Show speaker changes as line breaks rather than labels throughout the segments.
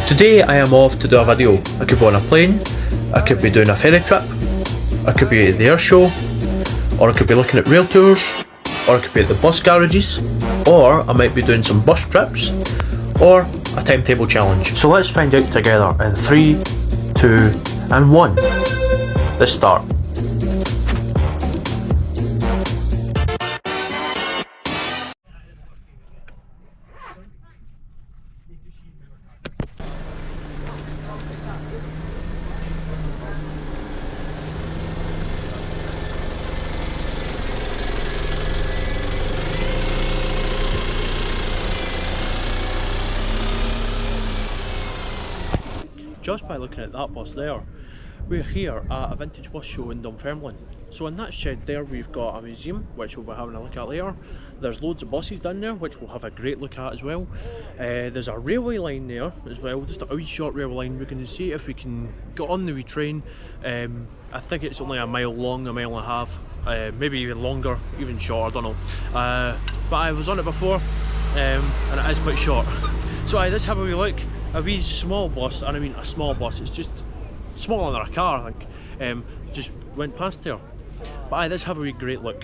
Today I am off to do a video. I could be on a plane, I could be doing a ferry trip, I could be at the air show, or I could be looking at rail tours, or I could be at the bus garages, or I might be doing some bus trips, or a timetable challenge. So let's find out together in 3, 2 and 1. Let's start. Just by looking at that bus there, we're here at a vintage bus show in Dunfermline. So in that shed there we've got a museum, which we'll be having a look at later. There's loads of buses down there, which we'll have a great look at as well. There's a railway line there as well, just a wee short railway line. We're going to see if we can get on the wee train. I think it's only a mile long, a mile and a half, maybe even longer, even shorter, I don't know. But I was on it before, and it is quite short. So let's have a wee look. A wee small bus, and I mean a small bus, it's just smaller than a car, I think, just went past here. But let's have a wee great look.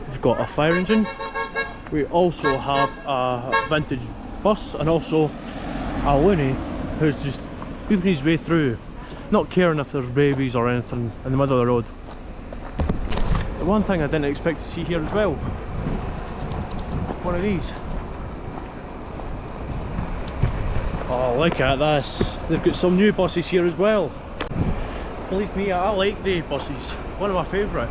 We've got a fire engine. We also have a vintage bus, and also a loony who's just peeping his way through, not caring if there's babies or anything in the middle of the road. The one thing I didn't expect to see here as well, one of these. Oh, look at this. They've got some new buses here as well. Believe me, I like the buses, one of my favourite.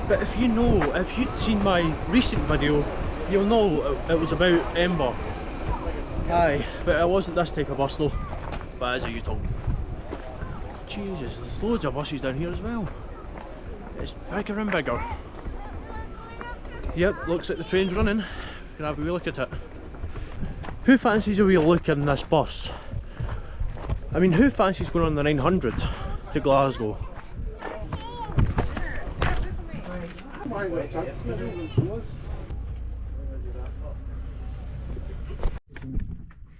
But if you'd seen my recent video, you'll know it was about Ember. Aye, but it wasn't this type of bus though, but it is a U-Tongue. Jesus, there's loads of buses down here as well. It's bigger and bigger. Yep, looks like the train's running. We're gonna have a wee look at it. Who fancies a wee look in this bus? I mean, who fancies going on the 900 to Glasgow?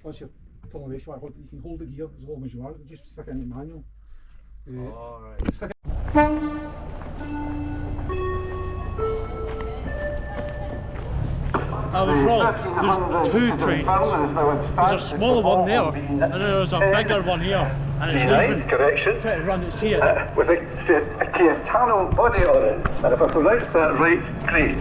Once you're pulling away from it, you can hold it here as long as you want. Just stick it in the manual.
Oh, right. I was wrong. There's two trains. There's a smaller one there, and then there's a bigger one here. And it's leaving.
Correction.
Trying to run it, see it.
With a Cayetano body on it. And if I pronounce that right, great.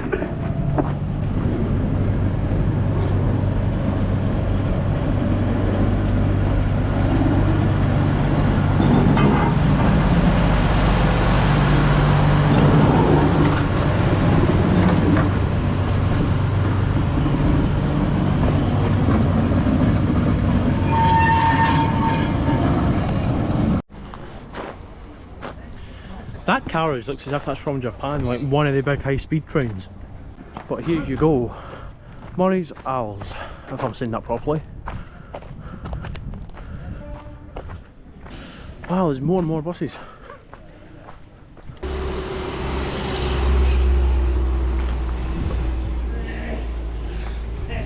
That carriage looks as if that's from Japan, like one of the big high-speed trains. But here you go, Murray's Isles, if I'm saying that properly. Wow, there's more and more buses.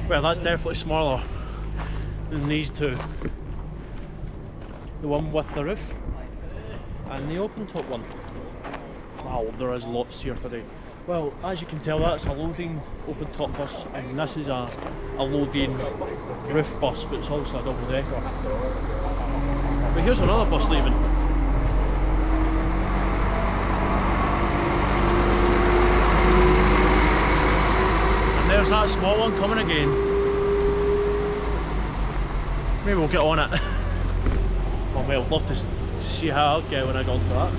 Well, that's definitely smaller than these two. The one with the roof and the open top one. Wow, there is lots here today. Well, as you can tell, that's a loading open top bus, and this is a loading roof bus, but it's also a double decker. But here's another bus leaving. And there's that small one coming again. Maybe we'll get on it. Well, I'd love to see how I'll get when I go onto that.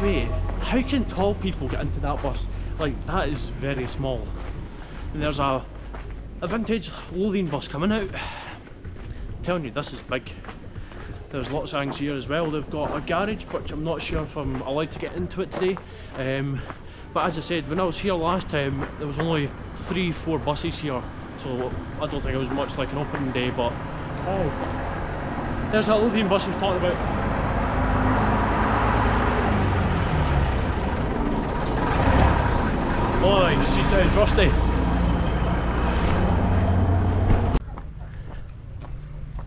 Wait, how can tall people get into that bus? Like, that is very small. And there's a vintage loading bus coming out. I'm telling you, this is big. There's lots of things here as well. They've got a garage, which I'm not sure if I'm allowed to get into it today. But as I said, when I was here last time, there was only 3-4 buses here. So I don't think it was much like an opening day, but oh, there's that loading bus I was talking about. Oh, it's rusty.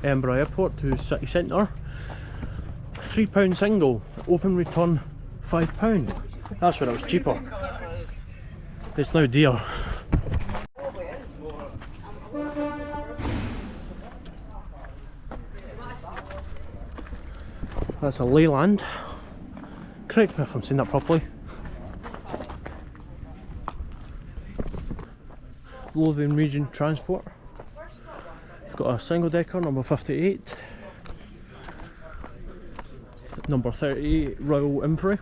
Edinburgh Airport to city centre. £3 single, open return £5. That's when it was cheaper. It's now dear. That's a Leyland. Correct me if I'm saying that properly. Lothian Region Transport. Got a single decker, number 58. Number 38, Royal Infantry.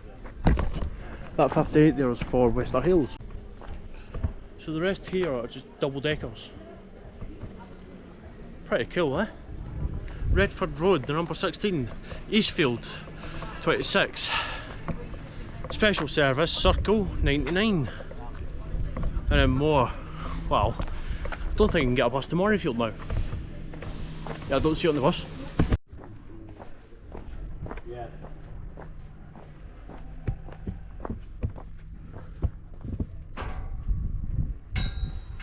That 58 there is for Wester Hales. So the rest here are just double deckers. Pretty cool, eh? Redford Road, the number 16, Eastfield 26. Special service, Circle 99. And then more. Well, I don't think I can get a bus to Morayfield now. Yeah, I don't see it on the bus. Yeah.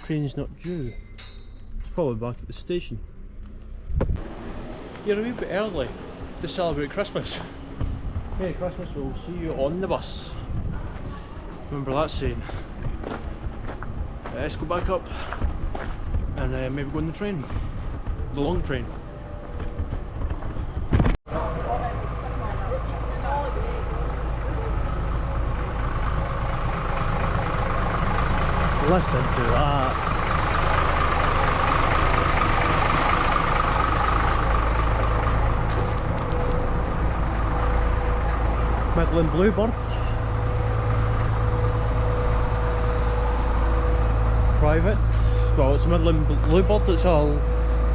Train's not due. It's probably back at the station. You're a wee bit early to celebrate Christmas. Merry Christmas, we'll see you on the bus. Remember that saying. Let's go back up and maybe go on the train. The long train. Listen to that. Midland Bluebird. Private. Well, it's a Midland Bluebird, it's a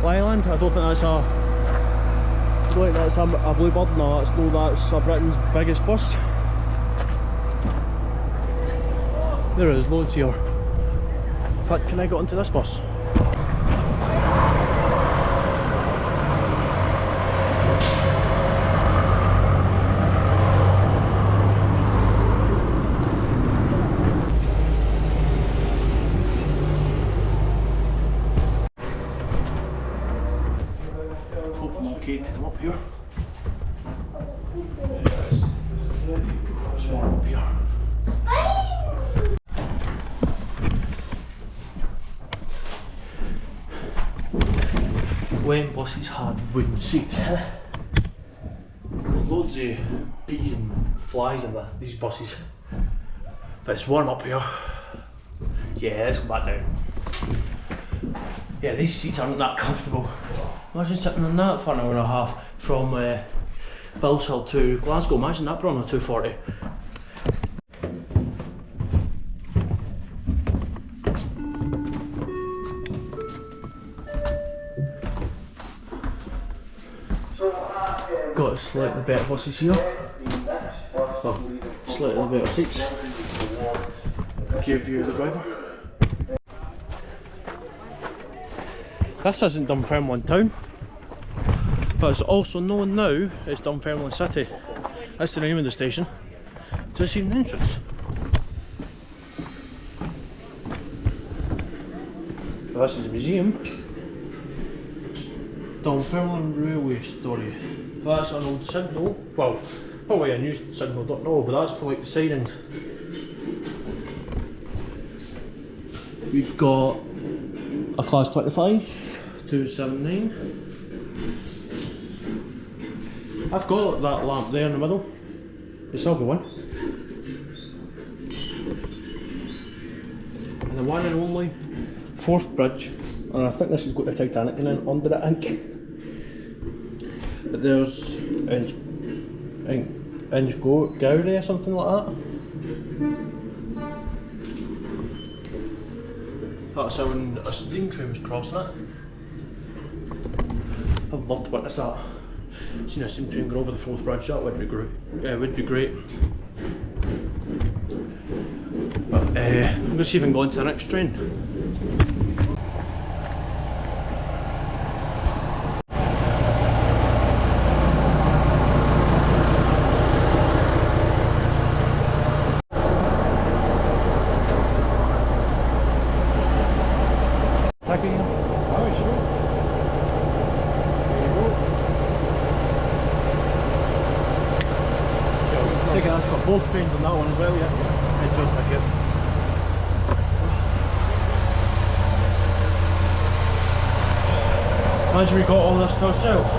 Leyland. I don't think that's a Bluebird. No, that's a Britain's biggest bus. There is loads here. In fact, can I get onto this bus? Hope I'm okay to come up here. It's warm up here. When buses had wooden seats, there's loads of bees and flies in these buses. But it's warm up here. Yeah, let's go back down. Yeah, these seats aren't that comfortable. Imagine sitting on that for an hour and a half from Bilsall to Glasgow. Imagine that on a 240. Got slightly better buses here. Well, slightly better seats. Give you the driver. This isn't Dunfermline town, but it's also known now as Dunfermline City. That's the name of the station. Just see the entrance. Well, this is a museum. Dunfermline Railway Story. That's an old signal. Well, probably a new signal, don't know, but that's for like the sidings. We've got a class 25, 279. I've got that lamp there in the middle, the silver one. And the one and only Forth Bridge, and I think this has got the Titanic in it under it, I think. But there's Gowrie or something like that. That's how when a steam train was crossing it. I'd love to witness that. Seen a steam train go over the Forth Bridge, that would be great. Yeah, it would be great. But I'm going to see if I can go on to the next train. both trains on that one as well, yeah? It's just like it. Imagine we got all this to ourselves.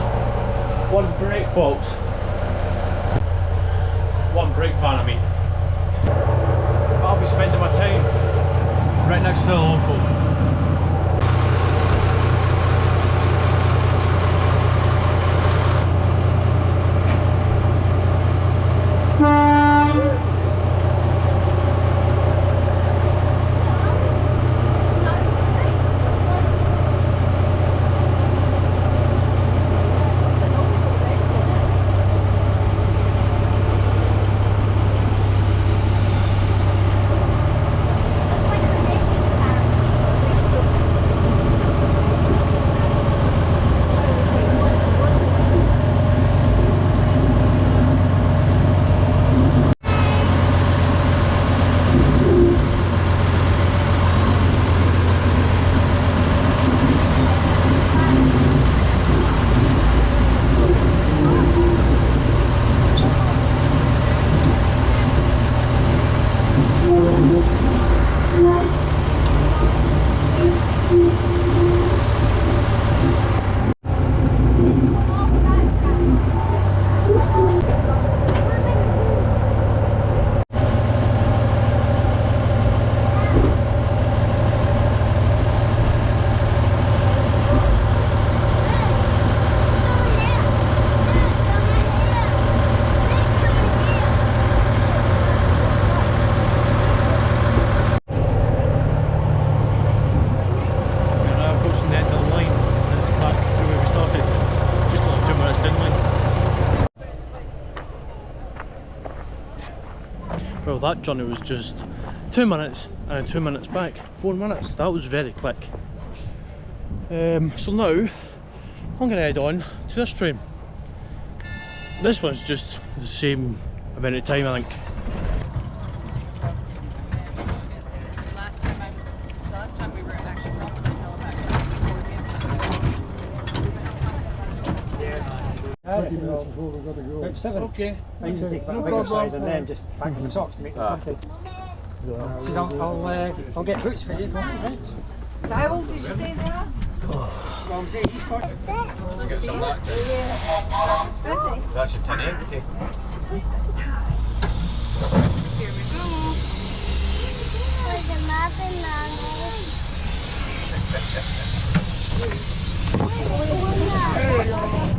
One brake box. One brake van, I mean. I'll be spending my time right next to the local. Well, that journey was just 2 minutes and 2 minutes back. 4 minutes. That was very quick. So now I'm going to head on to this train. This one's just the same amount of time, I think.
Last time we were actually dropping in Halifax
About 7.
Okay.
I usually take
No
a bigger
problem.
size and then just pack in the socks to make them comfy. I'll get boots for you.
So how old did you say they are?
Well, I'm saying he's got
Get some of that. That's a 1080.
Here we go.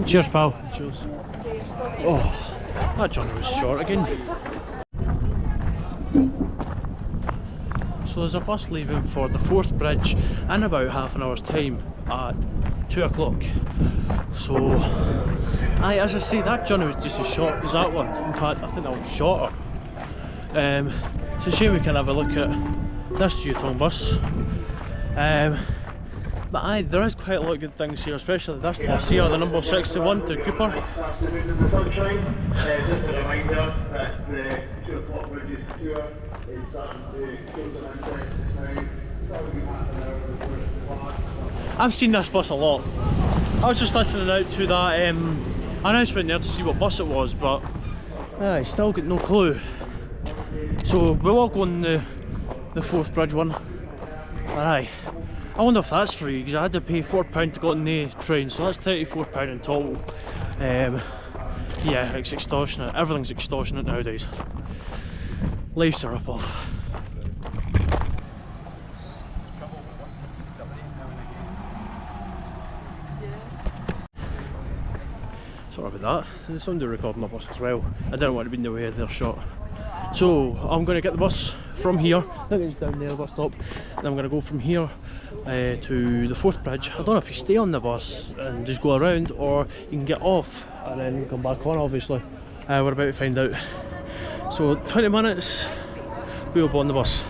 Cheers, pal. Cheers. Oh, that journey was short again. So there's a bus leaving for the Forth Bridge in about half an hour's time at 2 o'clock. So, as I say, that journey was just as short as that one. In fact, I think that one's shorter. It's a shame we can have a look at this Yutong bus. But there is quite a lot of good things here, especially this bus here, the number 61 to Cooper.
Afternoon in the sunshine. Just a reminder that the 2 o'clock Bridges tour is starting to close in interest now. Probably half an hour before it's departs.
I've seen this bus a lot. I was just listening out to that announcement there to see what bus it was, but I still got no clue. So we'll all go on the Forth Bridge one. Aye. I wonder if that's free, because I had to pay £4 to go on the train, so that's £34 in total. Yeah, it's extortionate. Everything's extortionate nowadays. Life's a rip-off. about that. There's somebody recording the bus as well. I didn't want to be in the way of their shot. So I'm going to get the bus from here. I think it's down there, the bus stop. And I'm going to go from here to the Forth Bridge. I don't know if you stay on the bus and just go around, or you can get off and then come back on, obviously. We're about to find out. So 20 minutes, we'll be on the bus.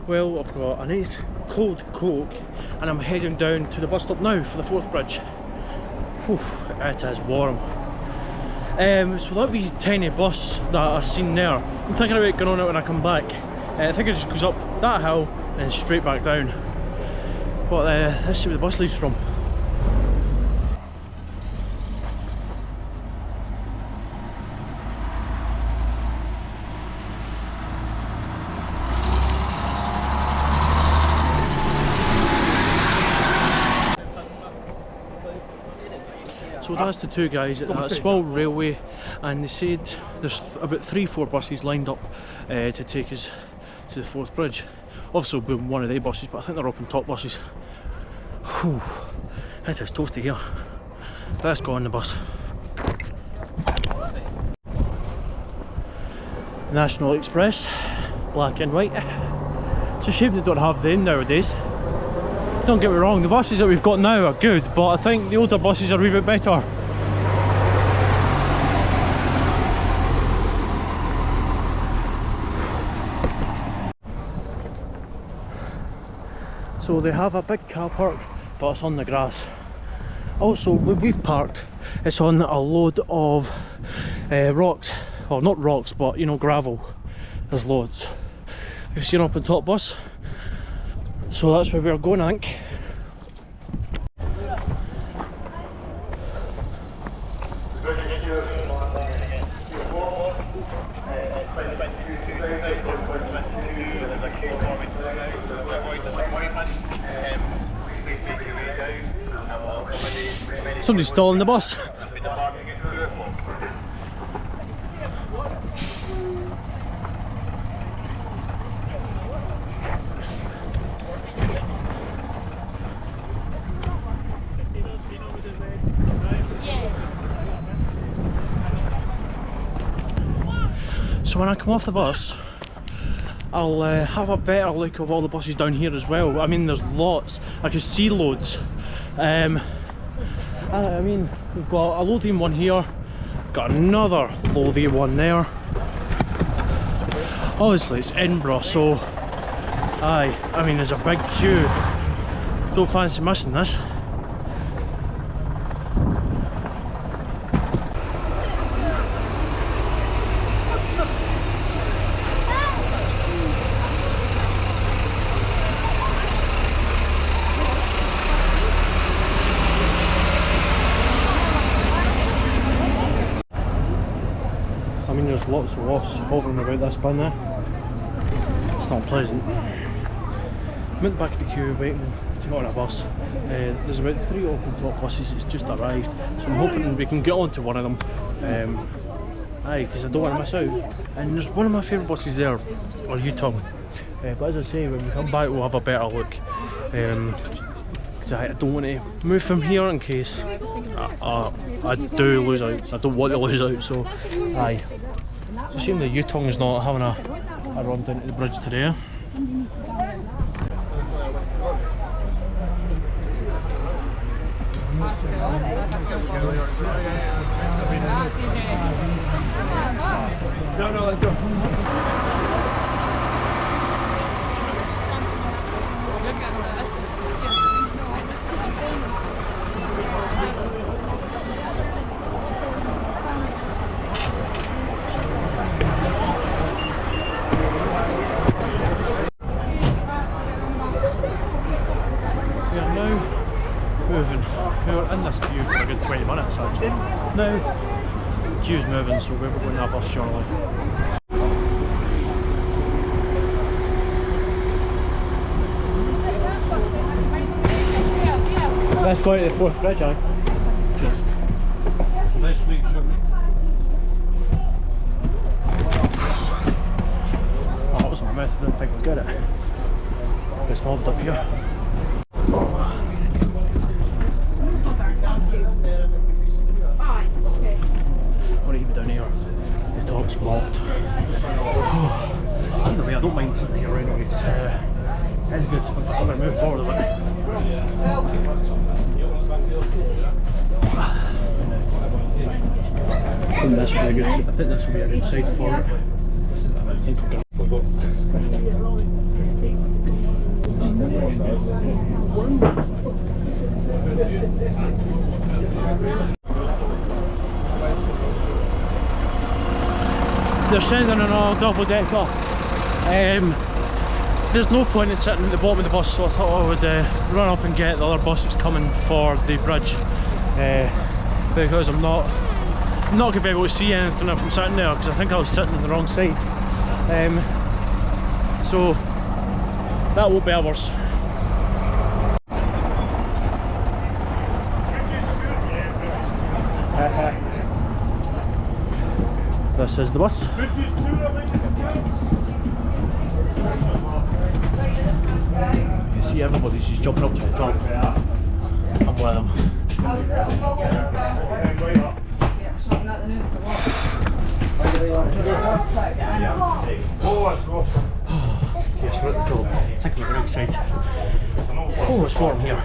Well, I've got a nice cold Coke and I'm heading down to the bus stop now for the Forth Bridge. Whew, it is warm. So that wee tiny bus that I've seen there, I'm thinking about going on it when I come back. I think it just goes up that hill and straight back down. But let's see where the bus leaves from. So that's the two guys at that small railway, and they said there's about 3-4 buses lined up to take us to the Forth Bridge. Obviously we'll be on one of their buses, but I think they're up in top buses. Whew, it is toasty here. Let's go on the bus. National Express, black and white. It's a shame they don't have them nowadays. Don't get me wrong, the buses that we've got now are good, but I think the older buses are a wee bit better. So they have a big car park, but it's on the grass. Also, where we've parked, it's on a load of rocks. Well, not rocks, but you know, gravel. There's loads. You can see an up and top bus. So that's where we're going, I think. Somebody's stalling the bus. So when I come off the bus, I'll have a better look of all the buses down here as well. I mean, there's lots. I can see loads. I mean, we've got a Lothian one here, got another Lothian one there. Obviously it's Edinburgh, so I mean there's a big queue. Don't fancy missing this. I mean, there's lots of wasps hovering about this bin there. It's not pleasant. I'm at the back of the queue waiting to get on a bus. There's about 3 open top buses, it's just arrived, so I'm hoping we can get onto one of them. Because I don't want to miss out. And there's one of my favourite buses there, or U-turn. But as I say, when we come back we'll have a better look. I don't want to move from here in case I do lose out. I don't want to lose out, so aye. It's a shame the U-tongue's not having a run down to the bridge today. No, let's go. Now, queue's moving, so we're going that bus shortly. Let's go to the fourth bridge, aye. Cheers. Nice to meet you. Oh, that was in my mouth, I didn't think I'd get it. It's mobbed up here. Or even down here, the top's mobbed. Either way, I don't mind sitting here anyway, it's good. I'm going to move forward a bit. I think this will be a good. I think this will be a good side for it. I think we're going They're sending an all double decker. There's no point in sitting at the bottom of the bus, so I thought I would run up and get the other bus that's coming for the bridge, because I'm not going to be able to see anything if I'm sitting there, because I think I was sitting on the wrong side. So that won't be ours. This is the bus. You see everybody's just jumping up to the top. I'm one of them. Yes, we're at the top. I think we're very excited. Oh, it's warm here.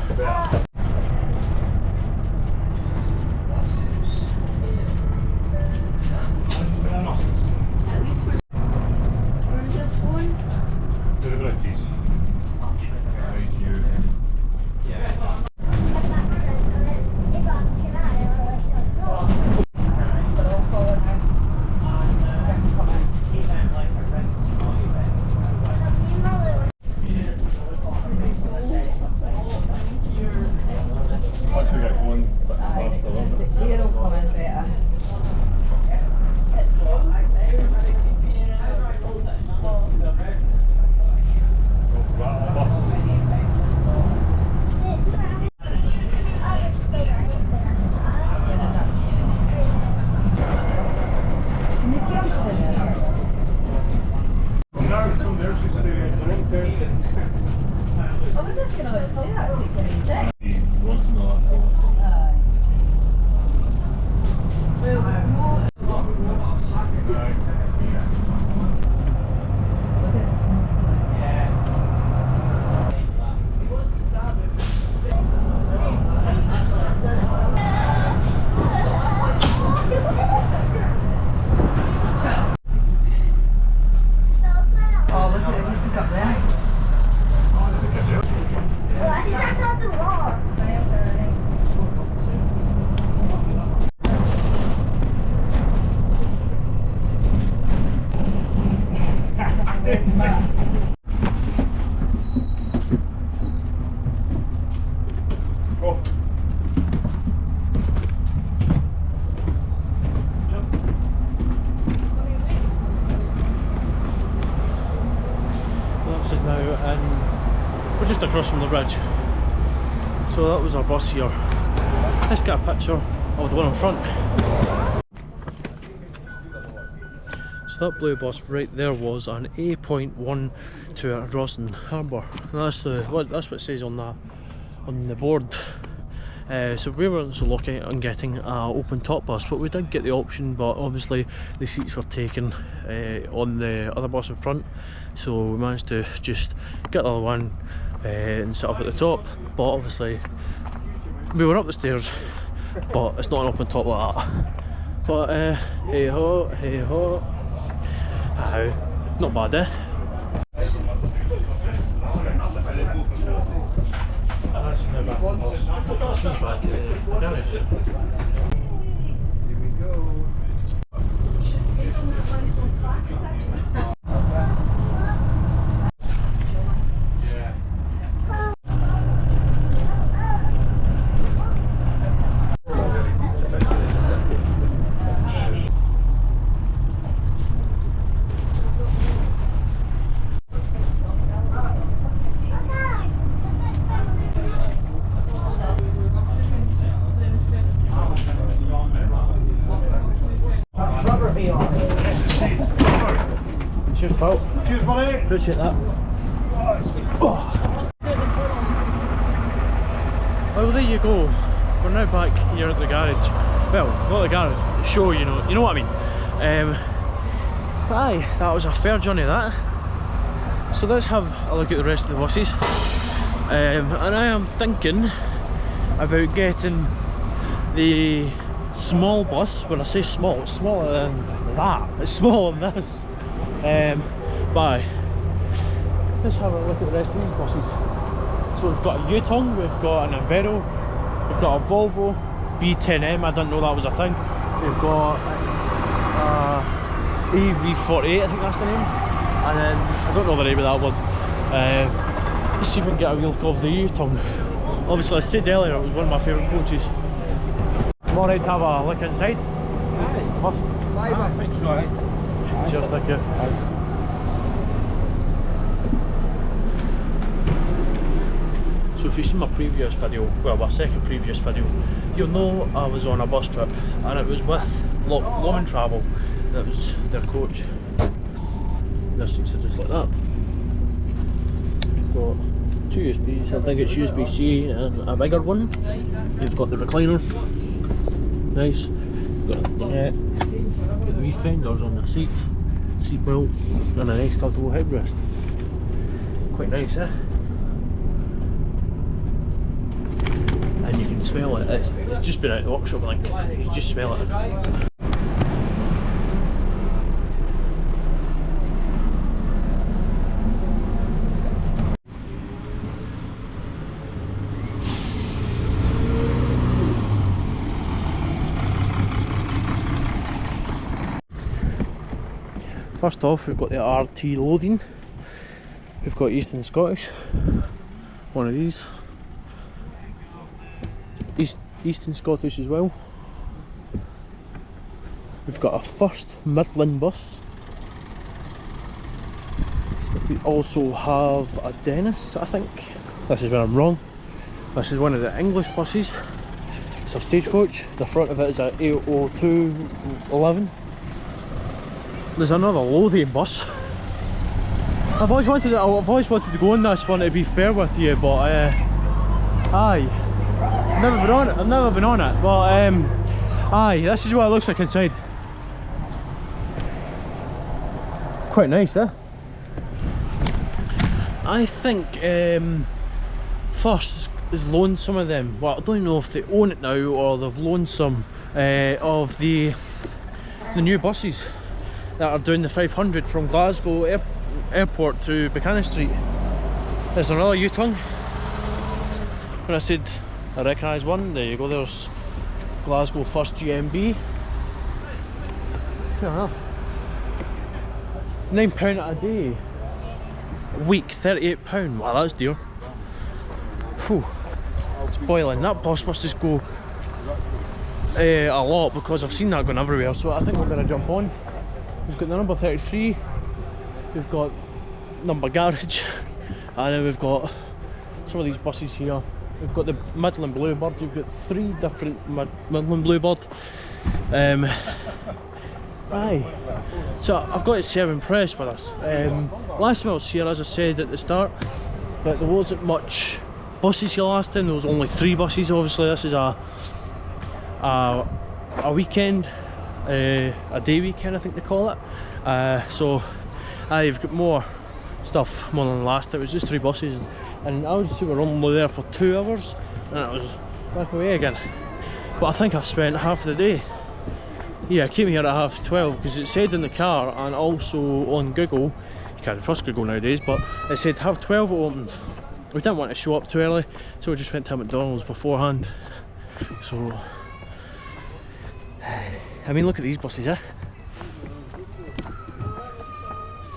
We're just across from the bridge, so that was our bus here. Let's get a picture of the one in front. So that blue bus right there was an A.1 to Ardrossan Harbour. That's what it says on the board. So we weren't so lucky on getting an open top bus, but we did get the option, but obviously the seats were taken on the other bus in front, so we managed to just get the other one and sit up at the top. But obviously we were up the stairs, but it's not an open top like that. But hey ho, hey ho. Aye, not bad, eh? Here we go. Cheers, pal.
Cheers, buddy.
Appreciate that. Oh. Well, there you go. We're now back here at the garage. Well, not the garage, the show, you know what I mean. Aye, that was a fair journey, that. So let's have a look at the rest of the buses. And I am thinking about getting the small bus. When I say small, it's smaller than that. It's smaller than this. But let's have a look at the rest of these buses. So we've got a Yutong, we've got an Envero, we've got a Volvo B10M, I didn't know that was a thing. We've got AV48, I think that's the name. And then, I don't know the name of that one. Let's see if we can get a real look of the Yutong. Obviously I said earlier it was one of my favourite coaches. I'm alright to have a look inside.
Aye. I think so, aye.
Cheers, thank you. So if you've seen my previous video, well my second previous video, you'll know I was on a bus trip and it was with Lomond Travel. That was their coach. Their seats are just like that. We've got two USBs, I think it's USB-C and a bigger one. You've got the recliner, nice. Got the net, got the wee fenders on the seats, seat belt, and a nice comfortable headrest. Quite nice, eh? And you can smell it. It's just been out of the workshop, I think. You can just smell it. First off, we've got the RT Loading. We've got Eastern Scottish, one of these. Eastern Scottish as well. We've got a First Midland bus. We also have a Dennis, I think. This is where I'm wrong. This is one of the English buses. It's a stagecoach. The front of it is a 80211. There's another Lothian bus. I've always wanted to go on this one, to be fair with you, but aye, I've never been on it. But aye, this is what it looks like inside. Quite nice, eh? I think First has loaned some of them. Well, I don't know if they own it now or they've loaned some of the new buses that are doing the 500 from Glasgow Airport to Buchanan Street. There's another Yutong. When I said I recognise one, there you go, there's Glasgow First GMB. Fair enough. £9 a day. A week, £38. Wow, that's dear. Whew. It's boiling. That bus must just go a lot, because I've seen that going everywhere, so I think we're going to jump on. We've got the number 33, we've got number garage, and then we've got some of these buses here. We've got the Midland Bluebird. You've got three different Midland Bluebird. Aye. So I've got to say I'm impressed with this. Last time I was here, as I said at the start, that there wasn't much buses here last time. There was only 3 buses. Obviously this is a weekend, a day weekend I think they call it. So you've got more stuff, more than last time. It was just 3 buses, and I would say we're only there for 2 hours and it was back away again. But I think I spent half the day. Yeah, I came here at 12:30 because it said in the car, and also on Google, you can't trust Google nowadays, but it said 12:30 it opened. We didn't want to show up too early, so we just went to McDonald's beforehand. So I mean, look at these buses, eh?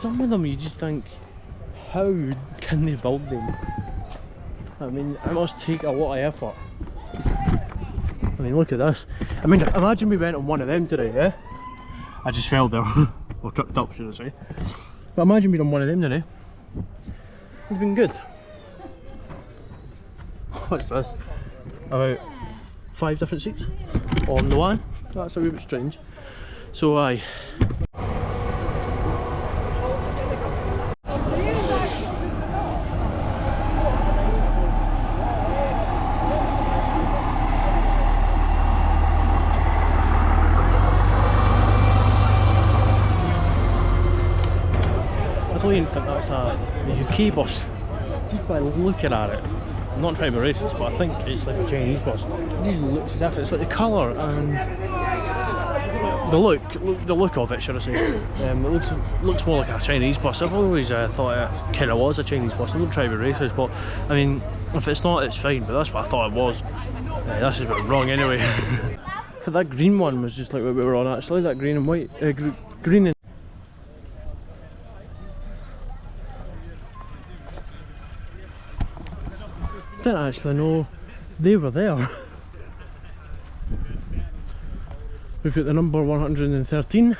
Some of them you just think, how can they build them? I mean, it must take a lot of effort. I mean, look at this. I mean, imagine we went on one of them today, eh? I just fell there. Or tripped up, should I say. But imagine we'd on one of them today. It's been good. What's this? About 5 different seats on the one. That's a wee bit strange. So aye. I don't even think that's a UK bus, just by looking at it. I'm not trying to be racist, but I think it's like a Chinese bus. It just looks as if it's like the colour and the look of it, should I say. It looks more like a Chinese bus. I've always thought it kind of was a Chinese bus. I'm not trying to be racist, but I mean, if it's not, it's fine, but that's what I thought it was. This is wrong anyway. But that green one was just like what we were on actually, that green and white, green and didn't actually know they were there. We've got the number 113.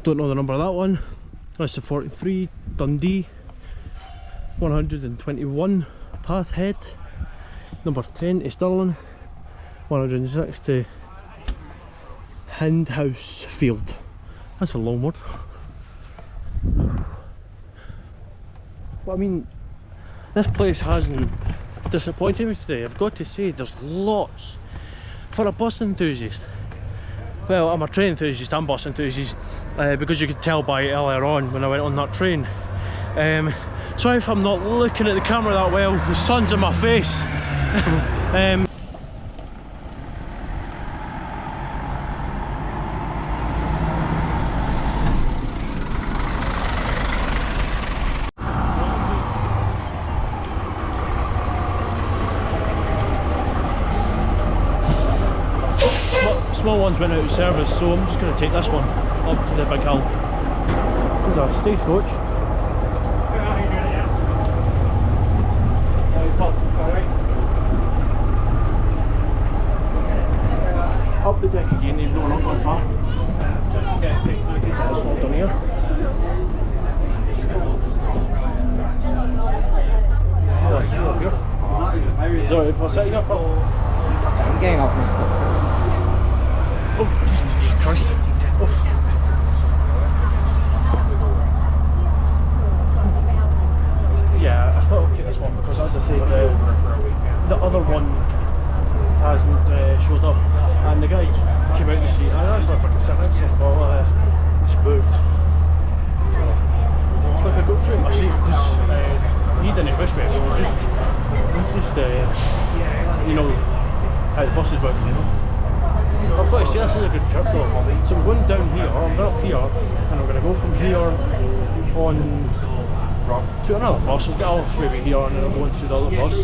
Don't know the number of that one. That's the 43, Dundee. 121, Pathhead. Number 10 is Stirling. 106 to Hindhouse Field. That's a long word. But I mean, this place hasn't disappointed me today. I've got to say, there's lots. For a bus enthusiast, well, I'm a train enthusiast and bus enthusiast, because you could tell by earlier on when I went on that train. Sorry if I'm not looking at the camera that well, the sun's in my face. Small ones went out of service, so I'm just going to take this one up to the big hill. There's a stagecoach. Up the deck again, even though we're not going far. This one down here. Sorry, if I setting up.
I'm getting off and stuff.
Oh, Jesus Christ. Oh. Yeah, I thought I'd get this one because, as I say, the other one hasn't showed up, and the guy came out to see, that's not fucking sitting next to him, but it's moved. It's like I got through my seat because he didn't push me, it was just you know, how the bus is working, you know. I've got to say, this is a good trip though. So I'm going down here, I'm going up here, and I'm going to go from here on to another bus. I'll get off maybe here and then I'll go into the other bus.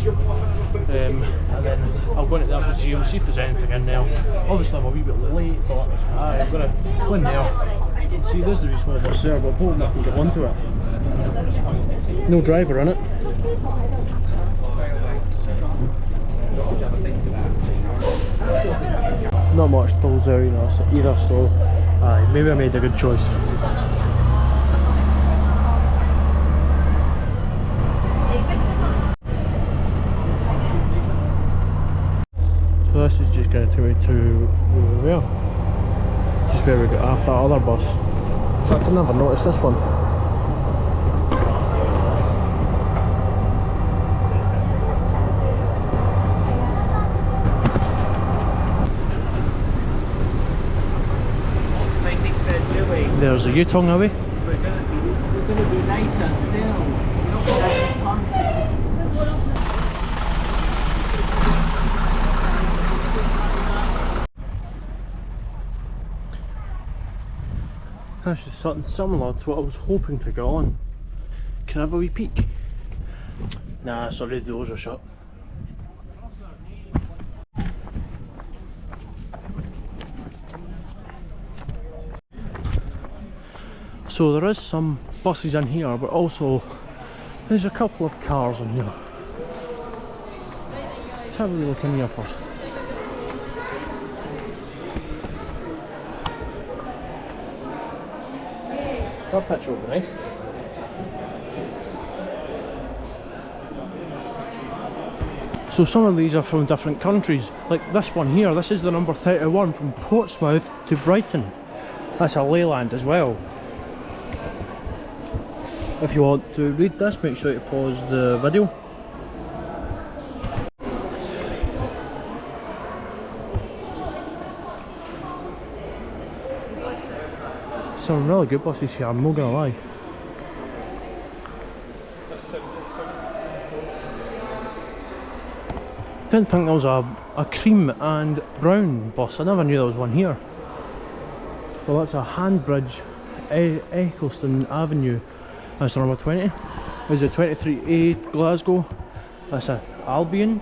And then I'll go into that museum, see if there's anything in there. Obviously I'm a wee bit late, but I'm going to go in there. See, there's the wee small bus there, but I'm hoping I can get onto it. No driver in it. Not much tolls there either, so maybe I made a good choice. So this is just going to take me to where? Just where we got off that other bus. In fact, I never noticed this one. There's a Yutong away.
We're gonna do later still. We're not gonna have time
That's just something similar to what I was hoping to get on. Can I have a wee peek? Nah, sorry, the doors are shut. So there is some buses in here, but also there's a couple of cars in here. Let's have a wee look in here first. That picture would be nice. So some of these are from different countries. Like this one here, this is the number 31 from Portsmouth to Brighton. That's a Leyland as well. If you want to read this, make sure to pause the video. Some really good buses here, I'm not gonna lie. Didn't think there was a cream and brown bus. I never knew there was one here. Well, that's a Handbridge, Eccleston Avenue. That's the number 20. There's a 23A Glasgow. That's a Albion.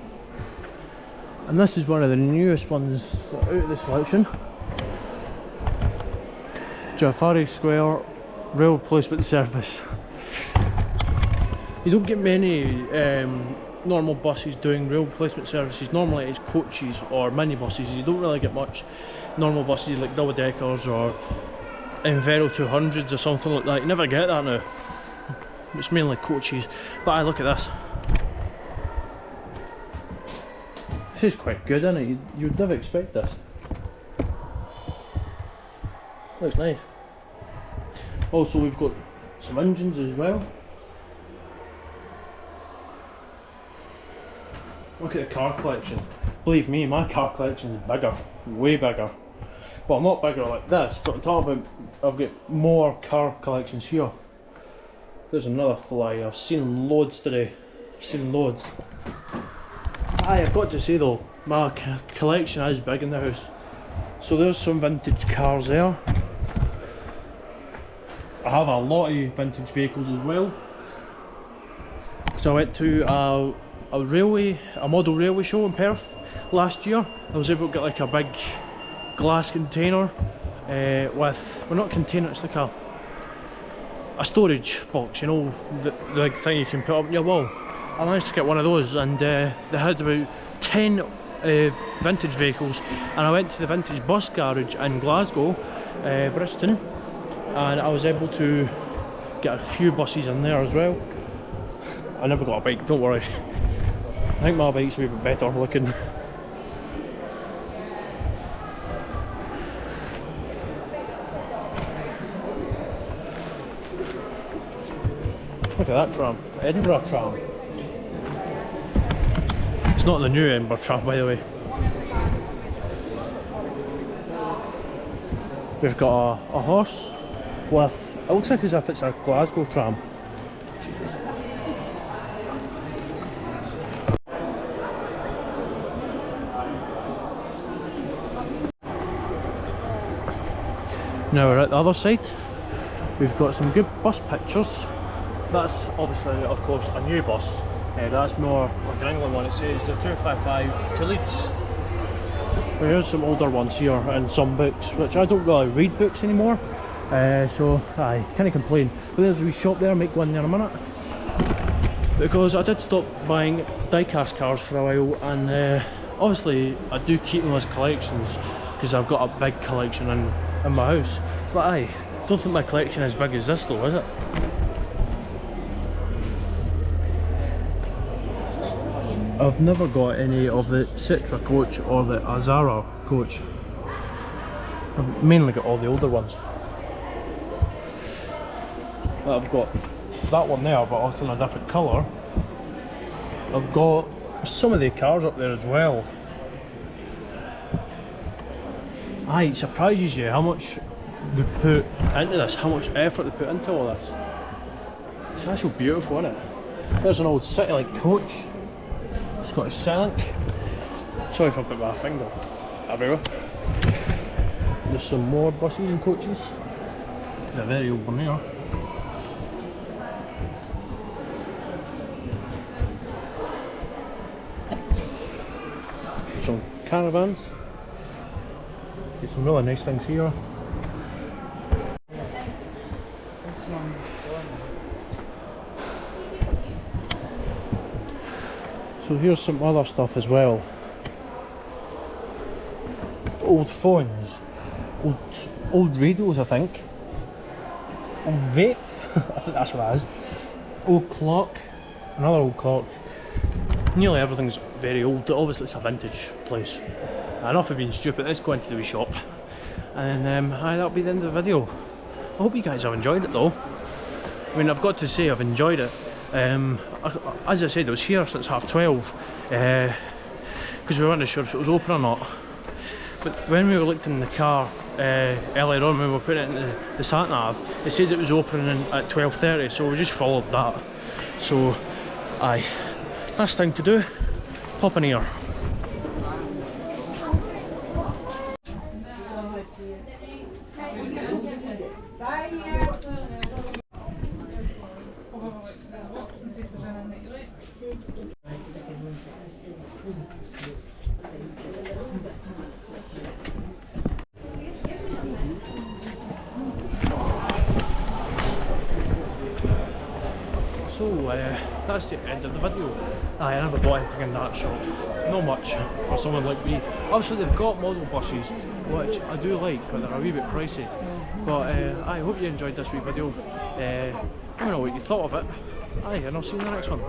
And this is one of the newest ones out of the selection. Jafari Square Rail Replacement Service. You don't get many normal buses doing rail replacement services. Normally it's coaches or minibuses. You don't really get much normal buses like double deckers or Envero 200s or something like that. You never get that now. It's mainly coaches. But I look at this. This is quite good, isn't it? You'd never expect this. Looks nice. Also, we've got some engines as well. Look at the car collection. Believe me, my car collection is bigger, way bigger. Well, not bigger like this, but I'm talking about I've got more car collections here. There's another fly. I've seen loads today. I've seen loads. I've got to say though, my collection is big in the house. So there's some vintage cars there. I have a lot of vintage vehicles as well. So I went to a model railway show in Perth last year. I was able to get like a big glass container with, well, not container, it's like a storage box, you know, the big thing you can put up on your wall. I managed to get one of those, and they had about 10 vintage vehicles, and I went to the vintage bus garage in Glasgow, Bristol, and I was able to get a few buses in there as well. I never got a bike, don't worry. I think my bike's a bit better looking. Look at that tram, Edinburgh tram. It's not the new Edinburgh tram, by the way. We've got a horse with, it looks like as if it's a Glasgow tram. Now we're at the other side. We've got some good bus pictures. That's obviously, of course, a new bus. That's more like an England one. It says the 255 to Leeds. There's some older ones here and some books, which I don't really read books anymore. So I can't complain. But there's a wee shop there, I might go in there in a minute. Because I did stop buying die-cast cars for a while, and obviously I do keep them as collections because I've got a big collection in my house. But I don't think my collection is as big as this though, is it? I've never got any of the Citra coach or the Azara coach. I've mainly got all the older ones. I've got that one there, but also in a different colour. I've got some of the cars up there as well. Aye, it surprises you how much they put into this, how much effort they put into all this. It's actually beautiful, isn't it? There's an old City Link coach. Scottish Silink. Sorry if I put my finger everywhere. There's some more buses and coaches. There's a very old one here. Some caravans. There's some really nice things here. So here's some other stuff as well. Old phones, old radios, I think. Old vape, I think that's what it is. Old clock, another old clock. nearly everything's very old. Obviously it's a vintage place. Enough of being stupid, let's go into the wee shop. And that'll be the end of the video. I hope you guys have enjoyed it though. I mean, I've got to say I've enjoyed it. As I said, I was here since 12:30 because we weren't sure if it was open or not. But when we were looked in the car earlier on, when we were putting it in the sat nav, it said it was opening at 12:30, so we just followed that. So, aye, last thing to do, pop in here. So that's the end of the video. I never bought anything in that shop. Not much for someone like me. Obviously they've got model buses, which I do like, but they're a wee bit pricey. But I hope you enjoyed this wee video. Let me know what you thought of it. Aye, and I'll see you in the next one.